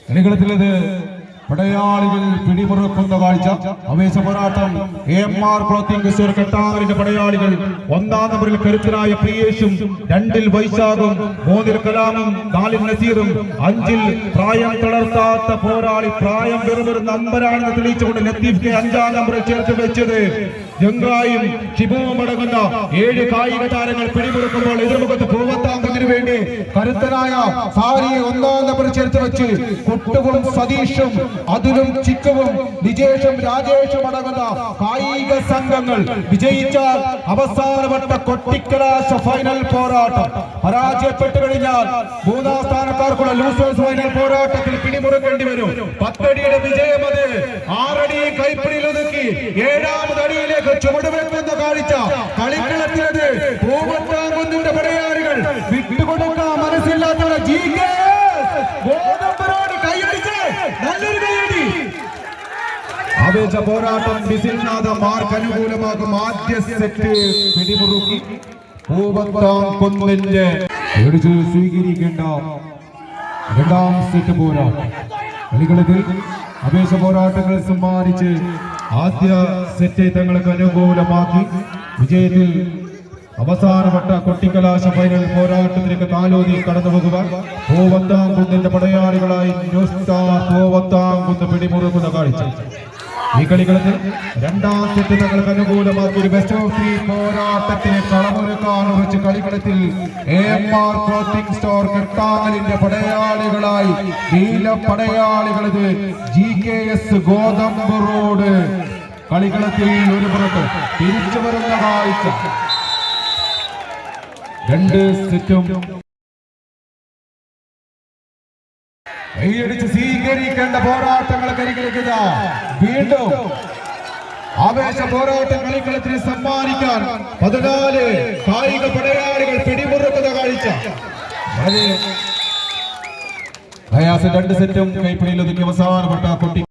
കളിക്കളത്തിലത് പടയാളികൾ പിടിമുറുക്കുന്ന കാഴ്ച. ആവേശ പോരാട്ടം. AMR ക്ലോത്തിംഗ് സ്റ്റോർ കെട്ടാറിന്റെ പടയാളികൾ 1-ാം നമ്പറിൽ കരുത്തനായ പ്രിയേഷും, 2-ൽ വൈശാഖും, 3-ൽ കലാമും, 4-ൽ നസീറും, 5-ൽ പ്രായം തളർത്താത്ത പോരാളി, പ്രായം വെറും നമ്പരാണെന്ന് തെളിയിച്ചുകൊണ്ട് ലത്തീഫിനെ 5-ാം നമ്പറിൽ ചേർത്ത് വെച്ചത് ജംഗായും ഷിബുവും അടങ്ങുന്ന 7 കായിക താരങ്ങൾ പിടിമുറുക്കുമ്പോൾ എതിർമുഖത്ത് പൂവത്താങ്കത്തിന് വേണ്ടി കരുത്തനായ സാരിയെ 1-ാം നമ്പറിൽ ചേർത്ത് വെച്ച് കുട്ടുവും സതീഷും അതിലും ചിക്കവും നിജേഷും രാജേഷും അടങ്ങുന്ന കായിക സംഘങ്ങൾ വിജയിച്ചാൽ അവസാനവട്ട കൊട്ടിക്കലാശ ഫൈനൽ പോരാട്ടം. പരാജയപ്പെട്ടു കഴിഞ്ഞാൽ 3-ാം സ്ഥാനക്കാർക്കുള്ള ലൂസേഴ്സ് ഫൈനൽ പോരാട്ടത്തിൽ പിടിമുറുക്കേണ്ടി വരും. 10 അടിയുടെ വിജയം അത് 6 അടി കൈപ്പിടിയിൽ ഒതുക്കി 7-ാമത് അടിയിലേക്ക് ചുവടുവെക്കുന്ന കാഴ്ച. കളിക്കളത്തിലത് പൂവത്താങ്കുന്നിന്റെ പടയാളികൾ വിട്ടുകൊടുക്കാൻ മനസ്സില്ലാത്തവരെ ആവേശ പോരാട്ടം. ബിസിൽനാഥം മാർക്ക് അനുകൂലമാകും. ആദ്യ സെറ്റ് പിടിമുറുക്കി പൂവത്താംകുന്നിന്റെ സ്വീകരിക്കേണ്ട 2-ാം സെറ്റ് പോരാട്ടം. കളികളത്തിൽ ആവേശ പോരാട്ടങ്ങൾ സമ്മാനിച്ച് ആദ്യ സെറ്റ് തങ്ങൾക്ക് അനുകൂലമാക്കി വിജയത്തിൽ അവസാനവട്ട കൊട്ടിക്കലാശ ഫൈനൽ പോരാട്ടത്തിലേക്ക് കാലോതി കടന്നു പോകുവാൻ പൂവത്താംകുന്നിന്റെ പടയാളികളായി ന്യൂ സ്റ്റാർ പൂവത്താംകുന്ന് പിടിമുറുക്കുന്ന കാഴ്ച. ഈ കളികളത്തിൽ 2-ാം സെറ്റ് തങ്ങൾക്ക് അനുകൂലമാക്കി ഒരു ബെസ്റ്റ് ഓഫ് 3 പോരാട്ടത്തിന് കളമൊരുക്കാൻ ഉറച്ച് കളികളത്തിൽ AMR ക്ലോത്തിംഗ് സ്റ്റോർ കെട്ടാങ്ങലിന്റെ പടയാളികളായി നീല പടയാളികളത് GKS ഗോതമ്പ് റോഡ്. കളികളത്തിൽ ഒരു പുറത്ത് തിരിച്ചു വരുന്ന കാഴ്ച. 2 സെറ്റും കൈയടിച്ച് സ്വീകരിക്കേണ്ട പോരാട്ടങ്ങൾ കരികളിലേക്ക് വീണ്ടും ആവേശ പോരാട്ടം കളിക്കളത്തിന് സമ്മാനിക്കാൻ 14 കായിക പടയാളികൾ പിടിമുറുക്കുന്ന കാഴ്ച. 2 സെറ്റും കൈപ്പിടിയിൽ ഒതുക്കി അവസാനപ്പെട്ട കുട്ടി